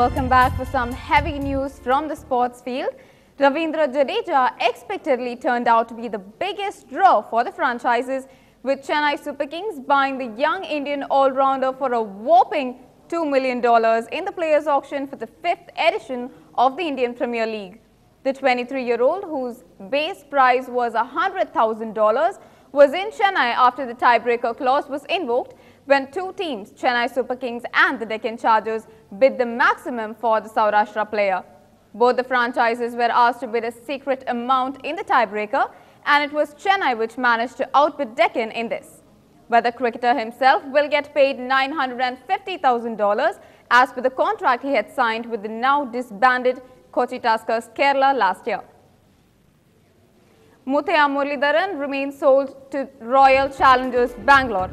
Welcome back for some heavy news from the sports field. Ravindra Jadeja expectedly turned out to be the biggest draw for the franchises, with Chennai Super Kings buying the young Indian all-rounder for a whopping $2 million in the players' auction for the 5th edition of the Indian Premier League. The 23-year-old, whose base price was $100,000, was in Chennai after the tiebreaker clause was invoked when two teams, Chennai Super Kings and the Deccan Chargers, bid the maximum for the Saurashtra player. Both the franchises were asked to bid a secret amount in the tiebreaker, and it was Chennai which managed to outbid Deccan in this. But the cricketer himself will get paid $950,000 as per the contract he had signed with the now disbanded Kochi Tuskers Kerala last year. Muthaiya Muralidharan remains sold to Royal Challengers Bangalore.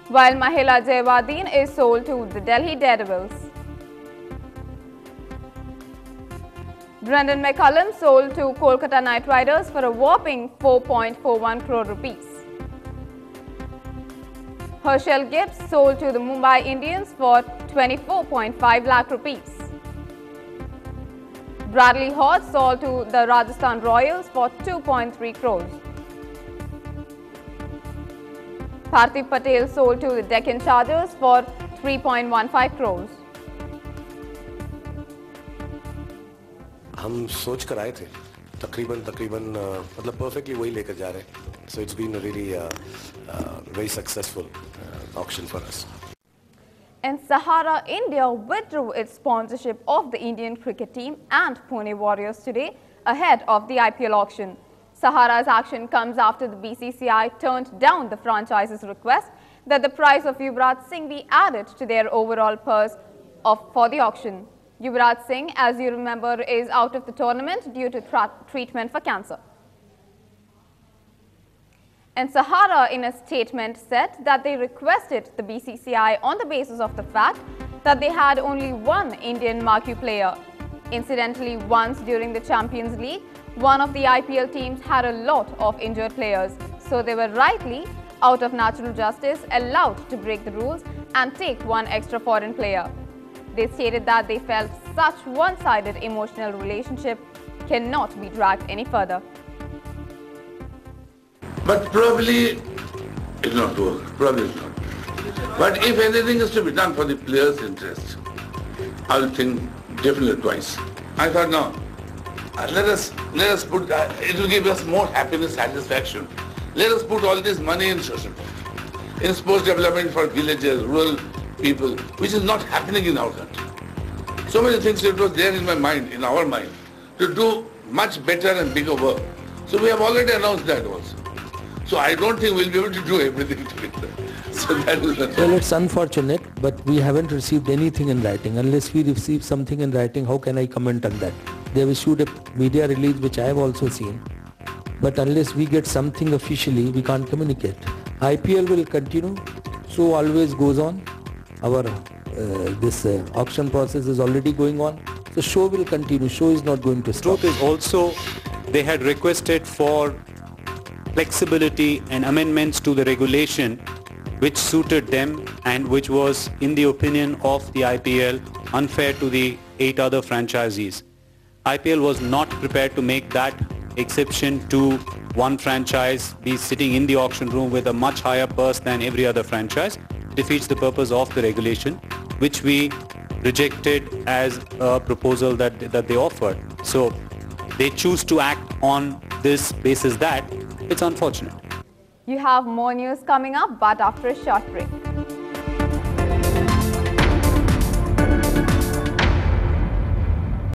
While Mahela Jayawardene is sold to the Delhi Daredevils. Brendan McCullum sold to Kolkata Knight Riders for a whopping 4.41 crore rupees. Herschel Gibbs sold to the Mumbai Indians for 24.5 lakh rupees. Bradley Hodge sold to the Rajasthan Royals for 2.3 crores. Parthiv Patel sold to the Deccan Chargers for 3.15 crores. हम सोच कर आए थे तकरीबन मतलब perfectly वही लेकर जा रहे हैं. So it's been a really very successful auction for us. And Sahara India withdrew its sponsorship of the Indian cricket team and Pune Warriors today ahead of the IPL auction. Sahara's action comes after the BCCI turned down the franchise's request that the price of Yuvraj Singh be added to their overall purse for the auction. Yuvraj Singh, as you remember, is out of the tournament due to treatment for cancer. And Sahara, in a statement, said that they requested the BCCI on the basis of the fact that they had only one Indian marquee player. Incidentally, once during the Champions League, one of the IPL teams had a lot of injured players, so they were rightly, out of natural justice, allowed to break the rules and take one extra foreign player. They stated that they felt such one-sided emotional relationship cannot be dragged any further. But probably it will not work. Probably it will not. But if anything is to be done for the players' interest, I will think definitely twice. I thought, no, let us put, it will give us more happiness, satisfaction. Let us put all this money in social, in sports development for villages, rural people, which is not happening in our country. So many things it was there in my mind, in our mind, to do much better and bigger work. So we have already announced that also. So I don't think we'll be able to do everything together. So that is the Well, it's unfortunate, but we haven't received anything in writing. Unless we receive something in writing, how can I comment on that? They have issued a media release, which I have also seen. But unless we get something officially, we can't communicate. IPL will continue, so always goes on. Our this auction process is already going on. The show will continue. Show is not going to stop. Truth is also, they had requested for flexibility and amendments to the regulation which suited them and which was, in the opinion of the IPL, unfair to the 8 other franchisees. IPL was not prepared to make that exception to one franchise be sitting in the auction room with a much higher purse than every other franchise. It defeats the purpose of the regulation, which we rejected as a proposal that they offered. So they choose to act on this basis that it's unfortunate. You have more news coming up, but after a short break.